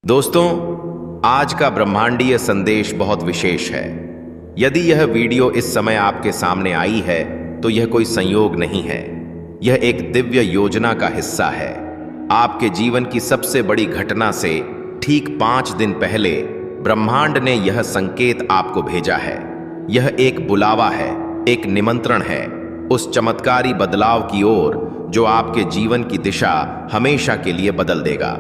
दोस्तों, आज का ब्रह्मांडीय संदेश बहुत विशेष है। यदि यह वीडियो इस समय आपके सामने आई है तो यह कोई संयोग नहीं है। यह एक दिव्य योजना का हिस्सा है। आपके जीवन की सबसे बड़ी घटना से ठीक 5 दिन पहले ब्रह्मांड ने यह संकेत आपको भेजा है। यह एक बुलावा है, एक निमंत्रण है उस चमत्कारी बदलाव की ओर जो आपके जीवन की दिशा हमेशा के लिए बदल देगा।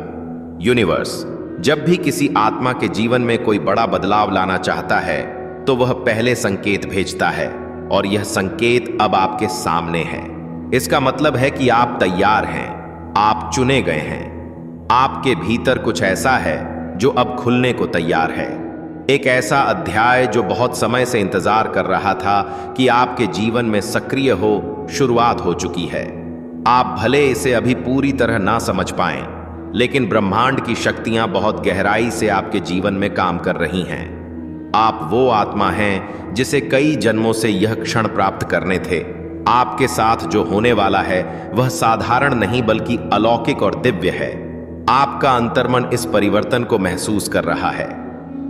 यूनिवर्स जब भी किसी आत्मा के जीवन में कोई बड़ा बदलाव लाना चाहता है तो वह पहले संकेत भेजता है, और यह संकेत अब आपके सामने है। इसका मतलब है कि आप तैयार हैं, आप चुने गए हैं। आपके भीतर कुछ ऐसा है जो अब खुलने को तैयार है। एक ऐसा अध्याय जो बहुत समय से इंतजार कर रहा था कि आपके जीवन में सक्रिय हो, शुरुआत हो चुकी है। आप भले इसे अभी पूरी तरह ना समझ पाएं, लेकिन ब्रह्मांड की शक्तियां बहुत गहराई से आपके जीवन में काम कर रही हैं। आप वो आत्मा हैं जिसे कई जन्मों से यह क्षण प्राप्त करने थे। आपके साथ जो होने वाला है वह साधारण नहीं बल्कि अलौकिक और दिव्य है। आपका अंतर्मन इस परिवर्तन को महसूस कर रहा है।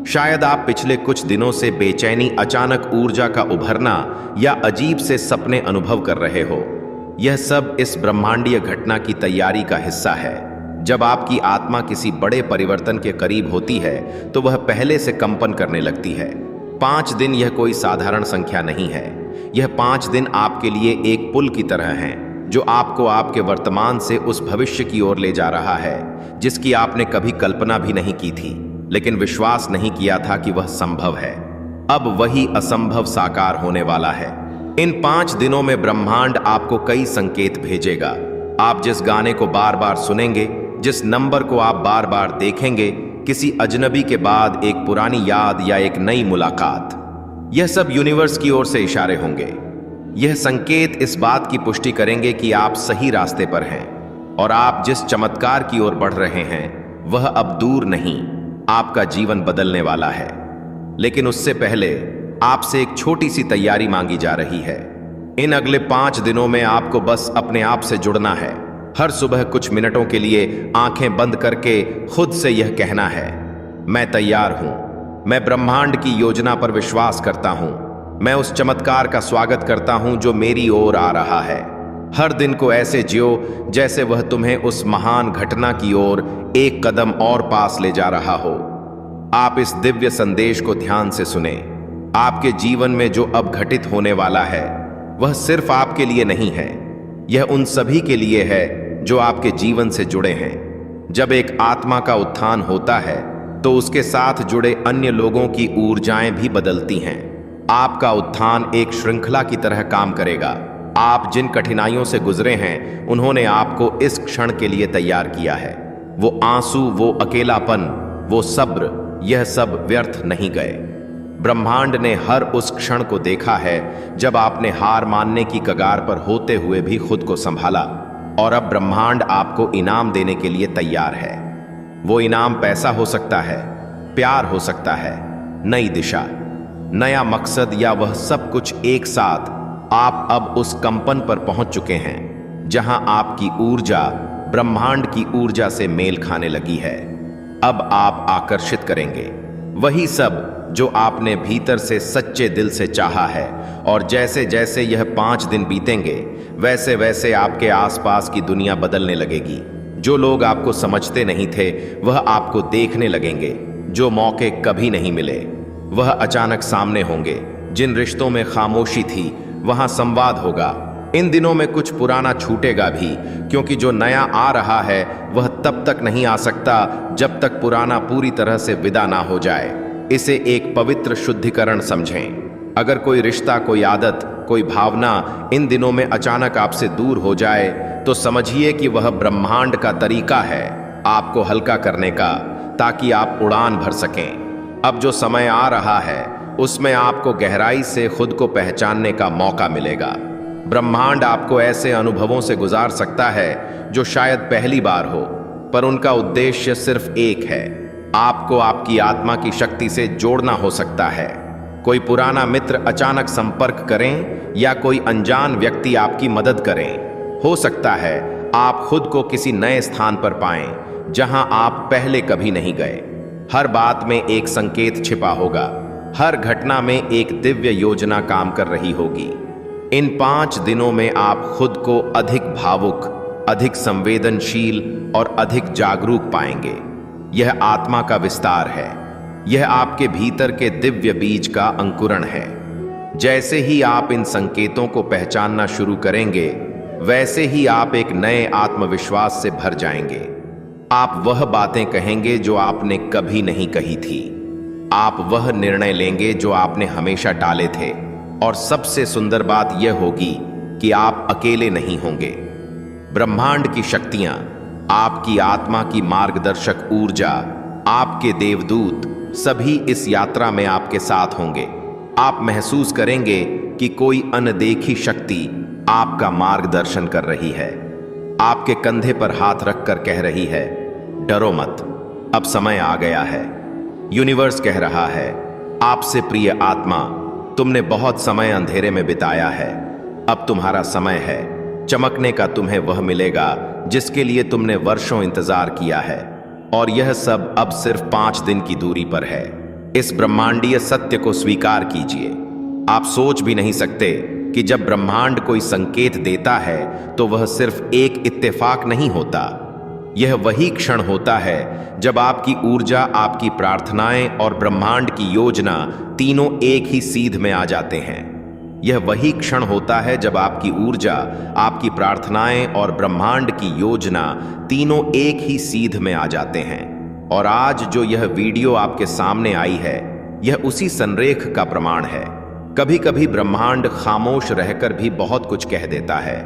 शायद आप पिछले कुछ दिनों से बेचैनी, अचानक ऊर्जा का उभरना या अजीब से सपने अनुभव कर रहे हो। यह सब इस ब्रह्मांडीय घटना की तैयारी का हिस्सा है। जब आपकी आत्मा किसी बड़े परिवर्तन के करीब होती है तो वह पहले से कंपन करने लगती है। 5 दिन यह कोई साधारण संख्या नहीं है। यह 5 दिन आपके लिए एक पुल की तरह हैं जो आपको आपके वर्तमान से उस भविष्य की ओर ले जा रहा है जिसकी आपने कभी कल्पना भी नहीं की थी, लेकिन विश्वास नहीं किया था कि वह संभव है। अब वही असंभव साकार होने वाला है। इन 5 दिनों में ब्रह्मांड आपको कई संकेत भेजेगा। आप जिस गाने को बार बार सुनेंगे, जिस नंबर को आप बार बार देखेंगे, किसी अजनबी के बाद एक पुरानी याद या एक नई मुलाकात, यह सब यूनिवर्स की ओर से इशारे होंगे। यह संकेत इस बात की पुष्टि करेंगे कि आप सही रास्ते पर हैं और आप जिस चमत्कार की ओर बढ़ रहे हैं वह अब दूर नहीं, आपका जीवन बदलने वाला है। लेकिन उससे पहले आपसे एक छोटी सी तैयारी मांगी जा रही है। इन अगले 5 दिनों में आपको बस अपने आप से जुड़ना है। हर सुबह कुछ मिनटों के लिए आंखें बंद करके खुद से यह कहना है, मैं तैयार हूं, मैं ब्रह्मांड की योजना पर विश्वास करता हूं, मैं उस चमत्कार का स्वागत करता हूं जो मेरी ओर आ रहा है। हर दिन को ऐसे जियो जैसे वह तुम्हें उस महान घटना की ओर एक कदम और पास ले जा रहा हो। आप इस दिव्य संदेश को ध्यान से सुने। आपके जीवन में जो अब घटित होने वाला है वह सिर्फ आपके लिए नहीं है, यह उन सभी के लिए है जो आपके जीवन से जुड़े हैं। जब एक आत्मा का उत्थान होता है तो उसके साथ जुड़े अन्य लोगों की ऊर्जाएं भी बदलती हैं। आपका उत्थान एक श्रृंखला की तरह काम करेगा। आप जिन कठिनाइयों से गुजरे हैं उन्होंने आपको इस क्षण के लिए तैयार किया है। वो आंसू, वो अकेलापन, वो सब्र, यह सब व्यर्थ नहीं गए। ब्रह्मांड ने हर उस क्षण को देखा है जब आपने हार मानने की कगार पर होते हुए भी खुद को संभाला, और अब ब्रह्मांड आपको इनाम देने के लिए तैयार है। वो इनाम पैसा हो सकता है, प्यार हो सकता है, नई दिशा, नया मकसद, या वह सब कुछ एक साथ। आप अब उस कंपन पर पहुंच चुके हैं जहां आपकी ऊर्जा ब्रह्मांड की ऊर्जा से मेल खाने लगी है। अब आप आकर्षित करेंगे वही सब जो आपने भीतर से सच्चे दिल से चाहा है, और जैसे जैसे यह 5 दिन बीतेंगे वैसे वैसे आपके आसपास की दुनिया बदलने लगेगी। जो लोग आपको समझते नहीं थे वह आपको देखने लगेंगे। जो मौके कभी नहीं मिले वह अचानक सामने होंगे। जिन रिश्तों में खामोशी थी वहां संवाद होगा। इन दिनों में कुछ पुराना छूटेगा भी, क्योंकि जो नया आ रहा है वह तब तक नहीं आ सकता जब तक पुराना पूरी तरह से विदा ना हो जाए। इसे एक पवित्र शुद्धिकरण समझें। अगर कोई रिश्ता, कोई आदत, कोई भावना इन दिनों में अचानक आपसे दूर हो जाए तो समझिए कि वह ब्रह्मांड का तरीका है आपको हल्का करने का, ताकि आप उड़ान भर सकें। अब जो समय आ रहा है उसमें आपको गहराई से खुद को पहचानने का मौका मिलेगा। ब्रह्मांड आपको ऐसे अनुभवों से गुजार सकता है जो शायद पहली बार हो, पर उनका उद्देश्य सिर्फ एक है, आपको आपकी आत्मा की शक्ति से जोड़ना हो सकता है। कोई पुराना मित्र अचानक संपर्क करें या कोई अनजान व्यक्ति आपकी मदद करें। हो सकता है आप खुद को किसी नए स्थान पर पाएं जहां आप पहले कभी नहीं गए। हर बात में एक संकेत छिपा होगा, हर घटना में एक दिव्य योजना काम कर रही होगी। इन 5 दिनों में आप खुद को अधिक भावुक, अधिक संवेदनशील और अधिक जागरूक पाएंगे। यह आत्मा का विस्तार है। यह आपके भीतर के दिव्य बीज का अंकुरण है। जैसे ही आप इन संकेतों को पहचानना शुरू करेंगे, वैसे ही आप एक नए आत्मविश्वास से भर जाएंगे। आप वह बातें कहेंगे जो आपने कभी नहीं कही थी। आप वह निर्णय लेंगे जो आपने हमेशा टाले थे। और सबसे सुंदर बात यह होगी कि आप अकेले नहीं होंगे। ब्रह्मांड की शक्तियां, आपकी आत्मा की मार्गदर्शक ऊर्जा, आपके देवदूत सभी इस यात्रा में आपके साथ होंगे। आप महसूस करेंगे कि कोई अनदेखी शक्ति आपका मार्गदर्शन कर रही है, आपके कंधे पर हाथ रखकर कह रही है, डरो मत, अब समय आ गया है। यूनिवर्स कह रहा है, आपसे प्रिय आत्मा, तुमने बहुत समय अंधेरे में बिताया है, अब तुम्हारा समय है। चमकने का तुम्हें वह मिलेगा जिसके लिए तुमने वर्षों इंतजार किया है। और यह सब अब सिर्फ 5 दिन की दूरी पर है। इस ब्रह्मांडीय सत्य को स्वीकार कीजिए। आप सोच भी नहीं सकते कि जब ब्रह्मांड कोई संकेत देता है तो वह सिर्फ एक इत्तेफाक नहीं होता। यह वही क्षण होता है जब आपकी ऊर्जा, आपकी प्रार्थनाएं और ब्रह्मांड की योजना तीनों एक ही सीध में आ जाते हैं। यह वही क्षण होता है जब आपकी ऊर्जा, आपकी प्रार्थनाएं और ब्रह्मांड की योजना तीनों एक ही सीध में आ जाते हैं। और आज जो यह वीडियो आपके सामने आई है, यह उसी संरेख का प्रमाण है। कभी कभी ब्रह्मांड खामोश रहकर भी बहुत कुछ कह देता है।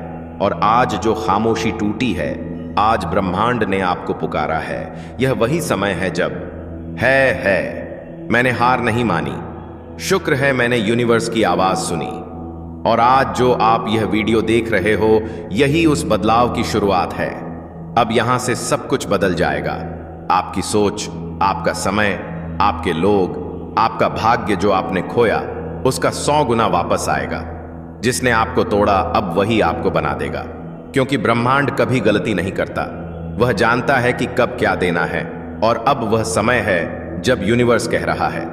और आज जो खामोशी टूटी है, आज ब्रह्मांड ने आपको पुकारा है। यह वही समय है जब मैंने हार नहीं मानी। शुक्र है मैंने यूनिवर्स की आवाज सुनी। और आज जो आप यह वीडियो देख रहे हो, यही उस बदलाव की शुरुआत है। अब यहां से सब कुछ बदल जाएगा। आपकी सोच, आपका समय, आपके लोग, आपका भाग्य जो आपने खोया, उसका 100 गुना वापस आएगा। जिसने आपको तोड़ा, अब वही आपको बना देगा। क्योंकि ब्रह्मांड कभी गलती नहीं करता। वह जानता है कि कब क्या देना है। और अब वह समय है जब यूनिवर्स कह रहा है,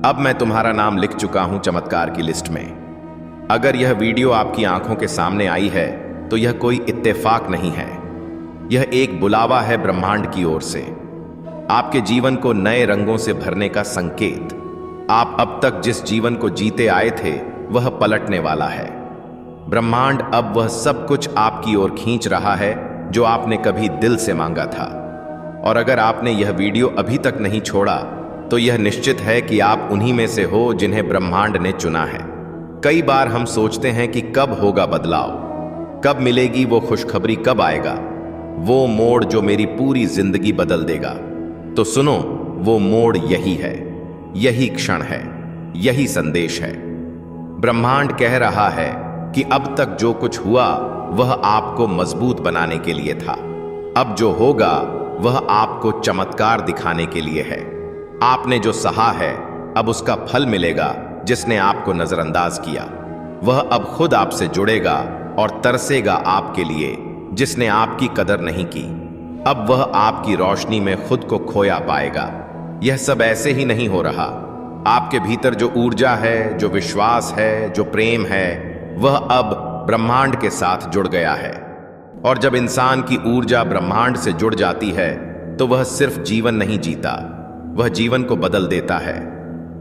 अब मैं तुम्हारा नाम लिख चुका हूं चमत्कार की लिस्ट में। अगर यह वीडियो आपकी आंखों के सामने आई है तो यह कोई इत्तेफाक नहीं है। यह एक बुलावा है ब्रह्मांड की ओर से, आपके जीवन को नए रंगों से भरने का संकेत। आप अब तक जिस जीवन को जीते आए थे, वह पलटने वाला है। ब्रह्मांड अब वह सब कुछ आपकी ओर खींच रहा है जो आपने कभी दिल से मांगा था। और अगर आपने यह वीडियो अभी तक नहीं छोड़ा, तो यह निश्चित है कि आप उन्हीं में से हो जिन्हें ब्रह्मांड ने चुना है। कई बार हम सोचते हैं कि कब होगा बदलाव, कब मिलेगी वो खुशखबरी, कब आएगा वो मोड़ जो मेरी पूरी जिंदगी बदल देगा। तो सुनो, वो मोड़ यही है, यही क्षण है, यही संदेश है। ब्रह्मांड कह रहा है कि अब तक जो कुछ हुआ वह आपको मजबूत बनाने के लिए था। अब जो होगा वह आपको चमत्कार दिखाने के लिए है। आपने जो सहा है, अब उसका फल मिलेगा। जिसने आपको नजरअंदाज किया, वह अब खुद आपसे जुड़ेगा और तरसेगा आपके लिए। जिसने आपकी कदर नहीं की, अब वह आपकी रोशनी में खुद को खोया पाएगा। यह सब ऐसे ही नहीं हो रहा। आपके भीतर जो ऊर्जा है, जो विश्वास है, जो प्रेम है, वह अब ब्रह्मांड के साथ जुड़ गया है। और जब इंसान की ऊर्जा ब्रह्मांड से जुड़ जाती है, तो वह सिर्फ जीवन नहीं जीता, वह जीवन को बदल देता है।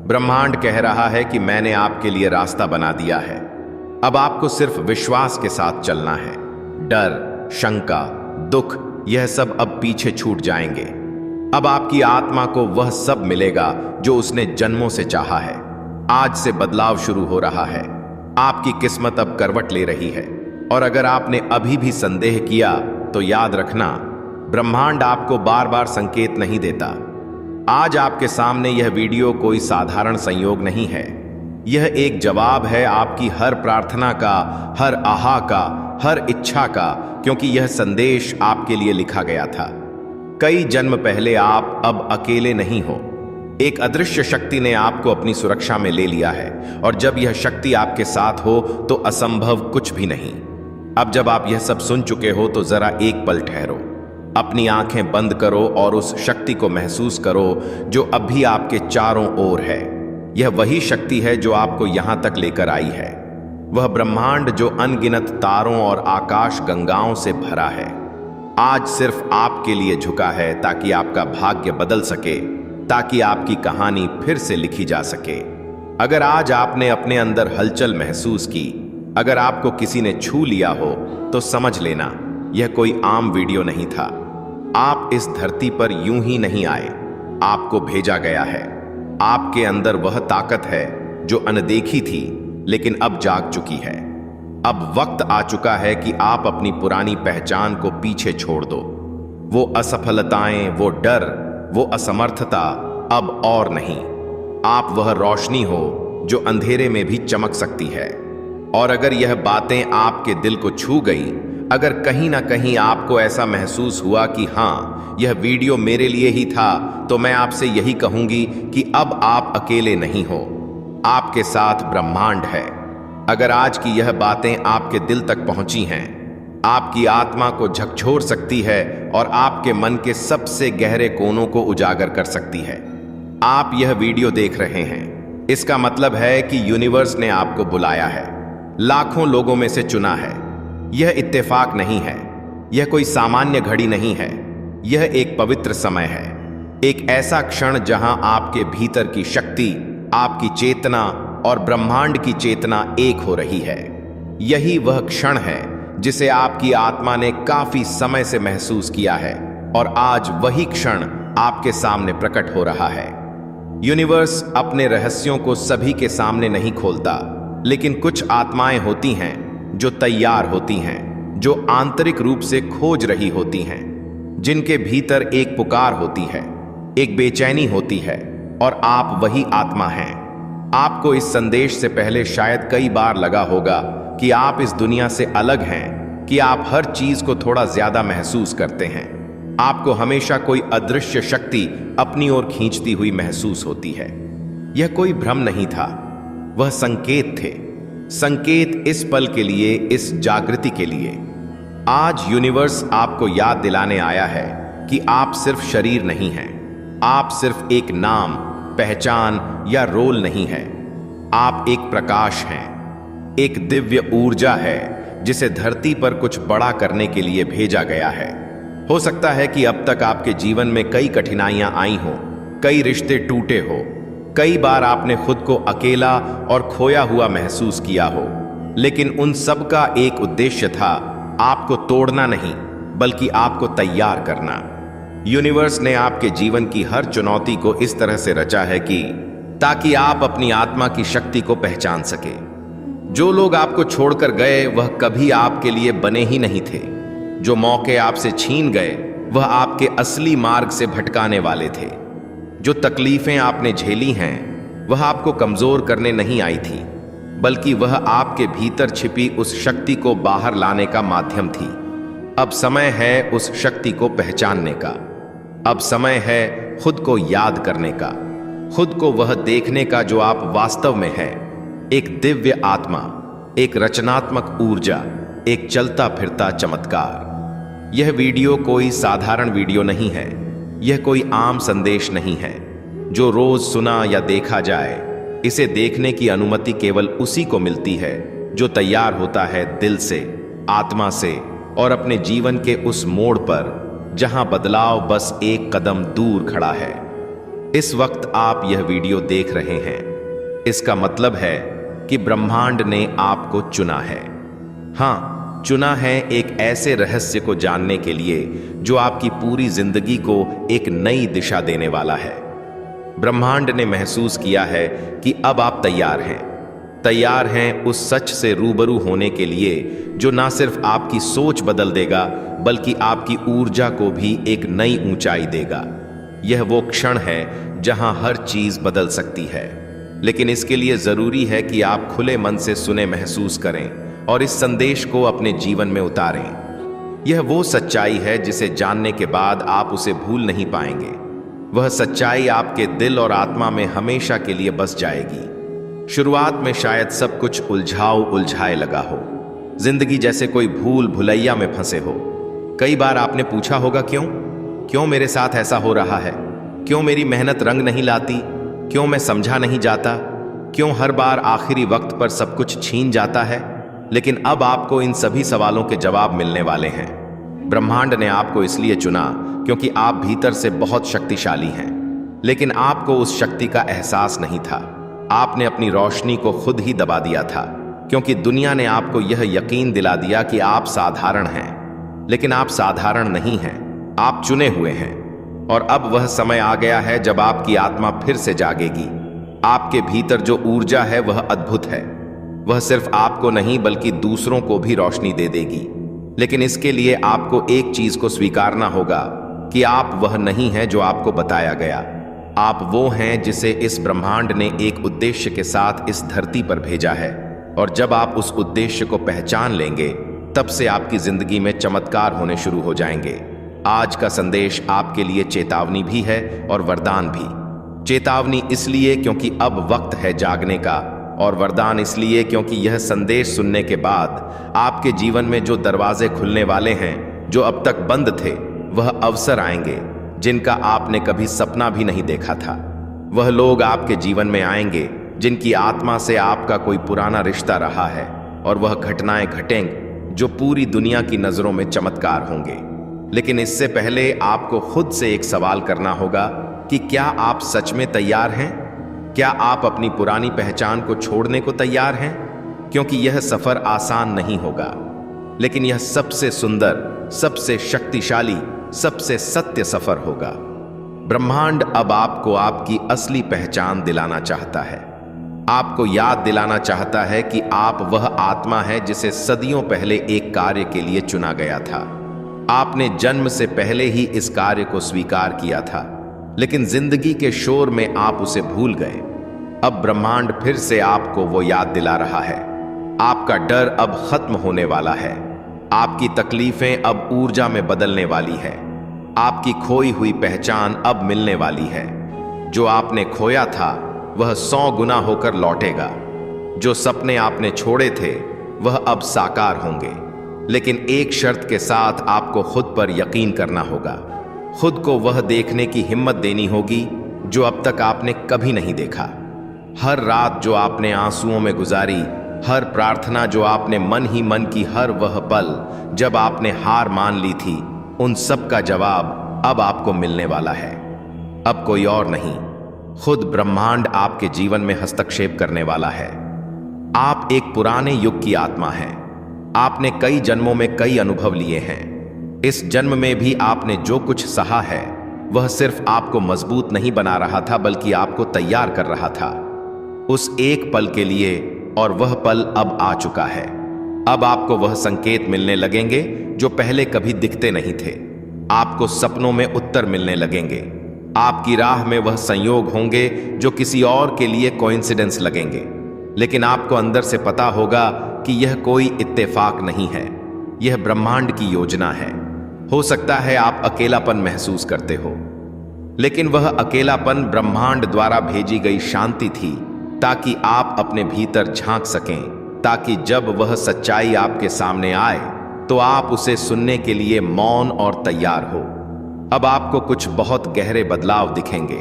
ब्रह्मांड कह रहा है कि मैंने आपके लिए रास्ता बना दिया है। अब आपको सिर्फ विश्वास के साथ चलना है। डर, शंका, दुख, यह सब अब पीछे छूट जाएंगे। अब आपकी आत्मा को वह सब मिलेगा जो उसने जन्मों से चाहा है। आज से बदलाव शुरू हो रहा है। आपकी किस्मत अब करवट ले रही है। और अगर आपने अभी भी संदेह किया, तो याद रखना, ब्रह्मांड आपको बार बार संकेत नहीं देता। आज आपके सामने यह वीडियो कोई साधारण संयोग नहीं है। यह एक जवाब है आपकी हर प्रार्थना का, हर आहा का, हर इच्छा का, क्योंकि यह संदेश आपके लिए लिखा गया था। कई जन्म पहले आप अब अकेले नहीं हो। एक अदृश्य शक्ति ने आपको अपनी सुरक्षा में ले लिया है। और जब यह शक्ति आपके साथ हो तो असंभव कुछ भी नहीं। अब जब आप यह सब सुन चुके हो, तो जरा एक पल ठहरो। अपनी आंखें बंद करो और उस शक्ति को महसूस करो जो अभी आपके चारों ओर है। यह वही शक्ति है जो आपको यहां तक लेकर आई है। वह ब्रह्मांड जो अनगिनत तारों और आकाश गंगाओं से भरा है, आज सिर्फ आपके लिए झुका है ताकि आपका भाग्य बदल सके, ताकि आपकी कहानी फिर से लिखी जा सके। अगर आज आपने अपने अंदर हलचल महसूस की, अगर आपको किसी ने छू लिया हो, तो समझ लेना यह कोई आम वीडियो नहीं था। आप इस धरती पर यूं ही नहीं आए, आपको भेजा गया है। आपके अंदर वह ताकत है जो अनदेखी थी लेकिन अब जाग चुकी है। अब वक्त आ चुका है कि आप अपनी पुरानी पहचान को पीछे छोड़ दो। वो असफलताएं, वो डर, वो असमर्थता अब और नहीं। आप वह रोशनी हो जो अंधेरे में भी चमक सकती है। और अगर यह बातें आपके दिल को छू गई, अगर कहीं ना कहीं आपको ऐसा महसूस हुआ कि हाँ, यह वीडियो मेरे लिए ही था, तो मैं आपसे यही कहूंगी कि अब आप अकेले नहीं हो, आपके साथ ब्रह्मांड है। अगर आज की यह बातें आपके दिल तक पहुंची हैं, आपकी आत्मा को झकझोर सकती है और आपके मन के सबसे गहरे कोनों को उजागर कर सकती है। आप यह वीडियो देख रहे हैं, इसका मतलब है कि यूनिवर्स ने आपको बुलाया है, लाखों लोगों में से चुना है। यह इत्तेफाक नहीं है, यह कोई सामान्य घड़ी नहीं है, यह एक पवित्र समय है। एक ऐसा क्षण जहां आपके भीतर की शक्ति, आपकी चेतना और ब्रह्मांड की चेतना एक हो रही है। यही वह क्षण है जिसे आपकी आत्मा ने काफी समय से महसूस किया है और आज वही क्षण आपके सामने प्रकट हो रहा है। यूनिवर्स अपने रहस्यों को सभी के सामने नहीं खोलता, लेकिन कुछ आत्माएं होती हैं जो तैयार होती हैं, जो आंतरिक रूप से खोज रही होती हैं, जिनके भीतर एक पुकार होती है, एक बेचैनी होती है, और आप वही आत्मा हैं। आपको इस संदेश से पहले शायद कई बार लगा होगा कि आप इस दुनिया से अलग हैं, कि आप हर चीज को थोड़ा ज्यादा महसूस करते हैं। आपको हमेशा कोई अदृश्य शक्ति अपनी ओर खींचती हुई महसूस होती है। यह कोई भ्रम नहीं था, वह संकेत थे, संकेत इस पल के लिए, इस जागृति के लिए। आज यूनिवर्स आपको याद दिलाने आया है कि आप सिर्फ शरीर नहीं हैं, आप सिर्फ एक नाम, पहचान या रोल नहीं है। आप एक प्रकाश हैं, एक दिव्य ऊर्जा है जिसे धरती पर कुछ बड़ा करने के लिए भेजा गया है। हो सकता है कि अब तक आपके जीवन में कई कठिनाइयां आई हों, कई रिश्ते टूटे हो, कई बार आपने खुद को अकेला और खोया हुआ महसूस किया हो, लेकिन उन सब का एक उद्देश्य था, आपको तोड़ना नहीं बल्कि आपको तैयार करना। यूनिवर्स ने आपके जीवन की हर चुनौती को इस तरह से रचा है कि ताकि आप अपनी आत्मा की शक्ति को पहचान सके। जो लोग आपको छोड़कर गए वह कभी आपके लिए बने ही नहीं थे। जो मौके आपसे छीन गए वह आपके असली मार्ग से भटकाने वाले थे। जो तकलीफें आपने झेली हैं वह आपको कमजोर करने नहीं आई थी, बल्कि वह आपके भीतर छिपी उस शक्ति को बाहर लाने का माध्यम थी। अब समय है उस शक्ति को पहचानने का। अब समय है खुद को याद करने का, खुद को वह देखने का जो आप वास्तव में हैं, एक दिव्य आत्मा, एक रचनात्मक ऊर्जा, एक चलता फिरता चमत्कार। यह वीडियो कोई साधारण वीडियो नहीं है, यह कोई आम संदेश नहीं है जो रोज सुना या देखा जाए। इसे देखने की अनुमति केवल उसी को मिलती है जो तैयार होता है दिल से, आत्मा से, और अपने जीवन के उस मोड़ पर जहां बदलाव बस एक कदम दूर खड़ा है। इस वक्त आप यह वीडियो देख रहे हैं, इसका मतलब है कि ब्रह्मांड ने आपको चुना है। हाँ, चुना है एक ऐसे रहस्य को जानने के लिए जो आपकी पूरी जिंदगी को एक नई दिशा देने वाला है। ब्रह्मांड ने महसूस किया है कि अब आप तैयार हैं उस सच से रूबरू होने के लिए जो ना सिर्फ आपकी सोच बदल देगा बल्कि आपकी ऊर्जा को भी एक नई ऊंचाई देगा। यह वो क्षण है जहां हर चीज बदल सकती है, लेकिन इसके लिए जरूरी है कि आप खुले मन से सुने, महसूस करें और इस संदेश को अपने जीवन में उतारें। यह वो सच्चाई है जिसे जानने के बाद आप उसे भूल नहीं पाएंगे। वह सच्चाई आपके दिल और आत्मा में हमेशा के लिए बस जाएगी। शुरुआत में शायद सब कुछ उलझाए लगा हो, जिंदगी जैसे कोई भूल भुलैया में फंसे हो, कई बार आपने पूछा होगा, क्यों मेरे साथ ऐसा हो रहा है? क्यों मेरी मेहनत रंग नहीं लाती? क्यों मैं समझा नहीं जाता? क्यों हर बार आखिरी वक्त पर सब कुछ छीन जाता है? लेकिन अब आपको इन सभी सवालों के जवाब मिलने वाले हैं। ब्रह्मांड ने आपको इसलिए चुना क्योंकि आप भीतर से बहुत शक्तिशाली हैं, लेकिन आपको उस शक्ति का एहसास नहीं था। आपने अपनी रोशनी को खुद ही दबा दिया था, क्योंकि दुनिया ने आपको यह यकीन दिला दिया कि आप साधारण हैं। लेकिन आप साधारण नहीं हैं, आप चुने हुए हैं। और अब वह समय आ गया है जब आपकी आत्मा फिर से जागेगी। आपके भीतर जो ऊर्जा है वह अद्भुत है। वह सिर्फ आपको नहीं बल्कि दूसरों को भी रोशनी दे देगी। लेकिन इसके लिए आपको एक चीज को स्वीकारना होगा कि आप वह नहीं हैं जो आपको बताया गया। आप वो हैं जिसे इस ब्रह्मांड ने एक उद्देश्य के साथ इस धरती पर भेजा है। और जब आप उस उद्देश्य को पहचान लेंगे, तब से आपकी जिंदगी में चमत्कार होने शुरू हो जाएंगे। आज का संदेश आपके लिए चेतावनी भी है और वरदान भी। चेतावनी इसलिए क्योंकि अब वक्त है जागने का, और वरदान इसलिए क्योंकि यह संदेश सुनने के बाद आपके जीवन में जो दरवाजे खुलने वाले हैं, जो अब तक बंद थे, वह अवसर आएंगे जिनका आपने कभी सपना भी नहीं देखा था। वह लोग आपके जीवन में आएंगे जिनकी आत्मा से आपका कोई पुराना रिश्ता रहा है, और वह घटनाएं घटेंगी जो पूरी दुनिया की नजरों में चमत्कार होंगे। लेकिन इससे पहले आपको खुद से एक सवाल करना होगा कि क्या आप सच में तैयार हैं? क्या आप अपनी पुरानी पहचान को छोड़ने को तैयार हैं? क्योंकि यह सफर आसान नहीं होगा, लेकिन यह सबसे सुंदर, सबसे शक्तिशाली, सबसे सत्य सफर होगा। ब्रह्मांड अब आपको आपकी असली पहचान दिलाना चाहता है। आपको याद दिलाना चाहता है कि आप वह आत्मा है जिसे सदियों पहले एक कार्य के लिए चुना गया था। आपने जन्म से पहले ही इस कार्य को स्वीकार किया था, लेकिन जिंदगी के शोर में आप उसे भूल गए। अब ब्रह्मांड फिर से आपको वो याद दिला रहा है। आपका डर अब खत्म होने वाला है। आपकी तकलीफें अब ऊर्जा में बदलने वाली है। आपकी खोई हुई पहचान अब मिलने वाली है। जो आपने खोया था वह 100 गुना होकर लौटेगा। जो सपने आपने छोड़े थे वह अब साकार होंगे। लेकिन एक शर्त के साथ आपको खुद पर यकीन करना होगा। खुद को वह देखने की हिम्मत देनी होगी जो अब तक आपने कभी नहीं देखा। हर रात जो आपने आंसुओं में गुजारी, हर प्रार्थना जो आपने मन ही मन की, हर वह पल जब आपने हार मान ली थी, उन सब का जवाब अब आपको मिलने वाला है। अब कोई और नहीं, खुद ब्रह्मांड आपके जीवन में हस्तक्षेप करने वाला है। आप एक पुराने युग की आत्मा हैं। आपने कई जन्मों में कई अनुभव लिए हैं। इस जन्म में भी आपने जो कुछ सहा है वह सिर्फ आपको मजबूत नहीं बना रहा था, बल्कि आपको तैयार कर रहा था उस एक पल के लिए। और वह पल अब आ चुका है। अब आपको वह संकेत मिलने लगेंगे जो पहले कभी दिखते नहीं थे। आपको सपनों में उत्तर मिलने लगेंगे। आपकी राह में वह संयोग होंगे जो किसी और के लिए कोइंसिडेंस लगेंगे, लेकिन आपको अंदर से पता होगा कि यह कोई इत्तेफाक नहीं है, यह ब्रह्मांड की योजना है। हो सकता है आप अकेलापन महसूस करते हो, लेकिन वह अकेलापन ब्रह्मांड द्वारा भेजी गई शांति थी, ताकि आप अपने भीतर झांक सकें, ताकि जब वह सच्चाई आपके सामने आए तो आप उसे सुनने के लिए मौन और तैयार हो। अब आपको कुछ बहुत गहरे बदलाव दिखेंगे,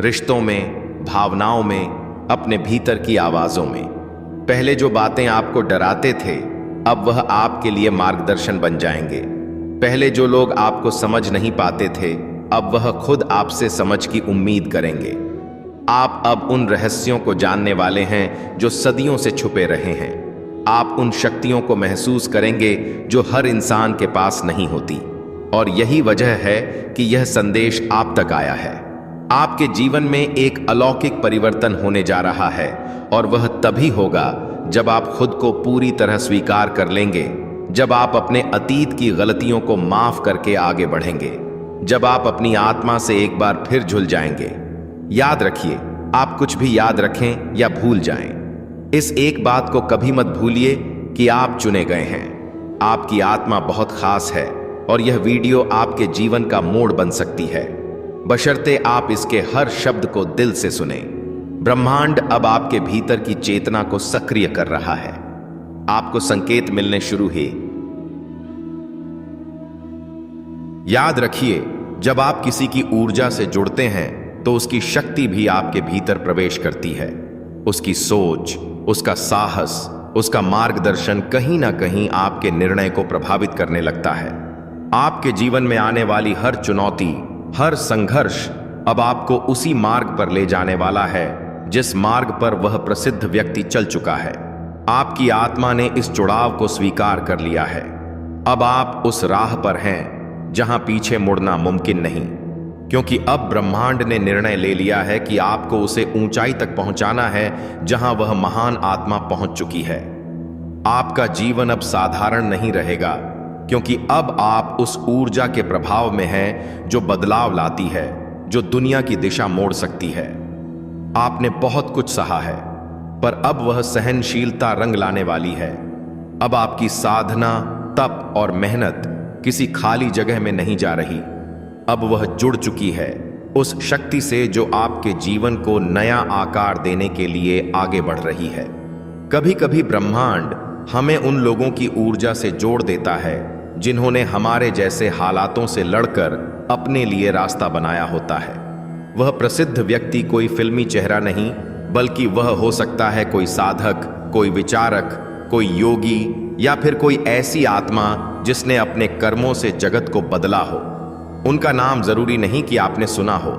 रिश्तों में, भावनाओं में, अपने भीतर की आवाजों में। पहले जो बातें आपको डराते थे, अब वह आपके लिए मार्गदर्शन बन जाएंगे। पहले जो लोग आपको समझ नहीं पाते थे, अब वह खुद आपसे समझ की उम्मीद करेंगे। आप अब उन रहस्यों को जानने वाले हैं जो सदियों से छुपे रहे हैं। आप उन शक्तियों को महसूस करेंगे जो हर इंसान के पास नहीं होती। और यही वजह है कि यह संदेश आप तक आया है। आपके जीवन में एक अलौकिक परिवर्तन होने जा रहा है, और वह तभी होगा जब आप खुद को पूरी तरह स्वीकार कर लेंगे, जब आप अपने अतीत की गलतियों को माफ करके आगे बढ़ेंगे, जब आप अपनी आत्मा से एक बार फिर झुल जाएंगे। याद रखिए, आप कुछ भी याद रखें या भूल जाएं, इस एक बात को कभी मत भूलिए कि आप चुने गए हैं। आपकी आत्मा बहुत खास है, और यह वीडियो आपके जीवन का मोड़ बन सकती है, बशर्ते आप इसके हर शब्द को दिल से सुने। ब्रह्मांड अब आपके भीतर की चेतना को सक्रिय कर रहा है। आपको संकेत मिलने शुरू याद रखिए, जब आप किसी की ऊर्जा से जुड़ते हैं तो उसकी शक्ति भी आपके भीतर प्रवेश करती है। उसकी सोच, उसका साहस, उसका मार्गदर्शन कहीं ना कहीं आपके निर्णय को प्रभावित करने लगता है। आपके जीवन में आने वाली हर चुनौती, हर संघर्ष अब आपको उसी मार्ग पर ले जाने वाला है जिस मार्ग पर वह प्रसिद्ध व्यक्ति चल चुका है। आपकी आत्मा ने इस जुड़ाव को स्वीकार कर लिया है। अब आप उस राह पर हैं जहां पीछे मुड़ना मुमकिन नहीं, क्योंकि अब ब्रह्मांड ने निर्णय ले लिया है कि आपको उसे ऊंचाई तक पहुंचाना है जहां वह महान आत्मा पहुंच चुकी है। आपका जीवन अब साधारण नहीं रहेगा, क्योंकि अब आप उस ऊर्जा के प्रभाव में हैं जो बदलाव लाती है, जो दुनिया की दिशा मोड़ सकती है। आपने बहुत कुछ सहा है, पर अब वह सहनशीलता रंग लाने वाली है। अब आपकी साधना, तप और मेहनत किसी खाली जगह में नहीं जा रही। अब वह जुड़ चुकी है उस शक्ति से जो आपके जीवन को नया आकार देने के लिए आगे बढ़ रही है। कभी कभी ब्रह्मांड हमें उन लोगों की ऊर्जा से जोड़ देता है जिन्होंने हमारे जैसे हालातों से लड़कर अपने लिए रास्ता बनाया होता है। वह प्रसिद्ध व्यक्ति कोई फिल्मी चेहरा नहीं, बल्कि वह हो सकता है कोई साधक, कोई विचारक, कोई योगी, या फिर कोई ऐसी आत्मा जिसने अपने कर्मों से जगत को बदला हो। उनका नाम जरूरी नहीं कि आपने सुना हो,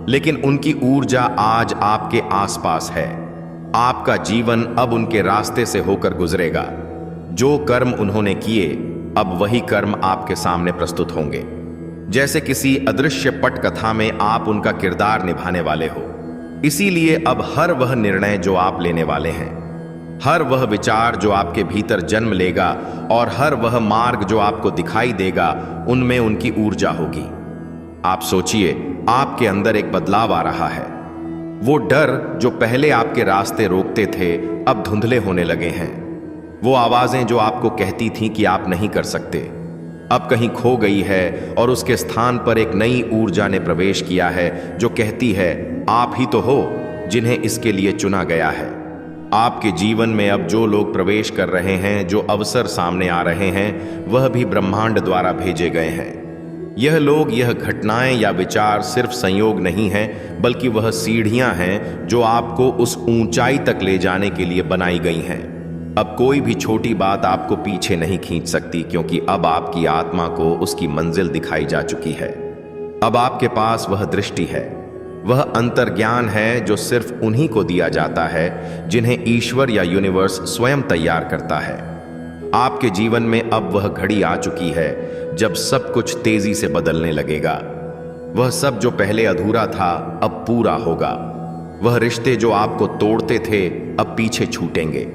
लेकिन उनकी ऊर्जा आज आपके आसपास है। आपका जीवन अब उनके रास्ते से होकर गुजरेगा। जो कर्म उन्होंने किए, अब वही कर्म आपके सामने प्रस्तुत होंगे। जैसे किसी अदृश्य पटकथा में आप उनका किरदार निभाने वाले हो। इसीलिए अब हर वह निर्णय जो आप लेने वाले हैं, हर वह विचार जो आपके भीतर जन्म लेगा और हर वह मार्ग जो आपको दिखाई देगा, उनमें उनकी ऊर्जा होगी। आप सोचिए, आपके अंदर एक बदलाव आ रहा है। वो डर जो पहले आपके रास्ते रोकते थे, अब धुंधले होने लगे हैं। वो आवाजें जो आपको कहती थीं कि आप नहीं कर सकते, अब कहीं खो गई है और उसके स्थान पर एक नई ऊर्जा ने प्रवेश किया है जो कहती है, आप ही तो हो जिन्हें इसके लिए चुना गया है। आपके जीवन में अब जो लोग प्रवेश कर रहे हैं, जो अवसर सामने आ रहे हैं, वह भी ब्रह्मांड द्वारा भेजे गए हैं। यह लोग, यह घटनाएं या विचार सिर्फ संयोग नहीं हैं, बल्कि वह सीढ़ियां हैं जो आपको उस ऊंचाई तक ले जाने के लिए बनाई गई हैं। अब कोई भी छोटी बात आपको पीछे नहीं खींच सकती, क्योंकि अब आपकी आत्मा को उसकी मंजिल दिखाई जा चुकी है। अब आपके पास वह दृष्टि है, वह अंतर्ज्ञान है जो सिर्फ उन्हीं को दिया जाता है जिन्हें ईश्वर या यूनिवर्स स्वयं तैयार करता है। आपके जीवन में अब वह घड़ी आ चुकी है जब सब कुछ तेजी से बदलने लगेगा। वह सब जो पहले अधूरा था, अब पूरा होगा। वह रिश्ते जो आपको तोड़ते थे, अब पीछे छूटेंगे।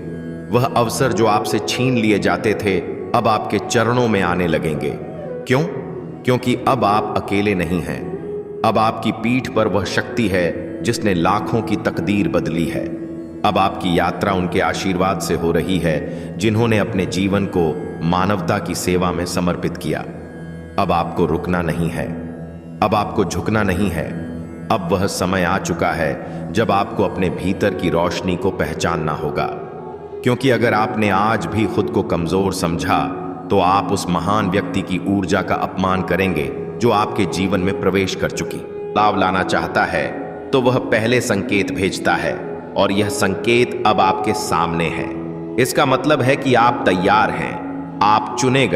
वह अवसर जो आपसे छीन लिए जाते थे, अब आपके चरणों में आने लगेंगे। क्यों? क्योंकि अब आप अकेले नहीं हैं। अब आपकी पीठ पर वह शक्ति है जिसने लाखों की तकदीर बदली है। अब आपकी यात्रा उनके आशीर्वाद से हो रही है जिन्होंने अपने जीवन को मानवता की सेवा में समर्पित किया। अब आपको रुकना नहीं है, अब आपको झुकना नहीं है। अब वह समय आ चुका है जब आपको अपने भीतर की रोशनी को पहचानना होगा, क्योंकि अगर आपने आज भी खुद को कमजोर समझा तो आप उस महान व्यक्ति की ऊर्जा का अपमान करेंगे जो आपके जीवन में प्रवेश कर चुकी। लाभ लाना चाहता है तो वह पहले संकेत भेजता है, और यह संकेत अब आपके सामने है। इसका मतलब है कि आप तैयार हैं, आप चुने गए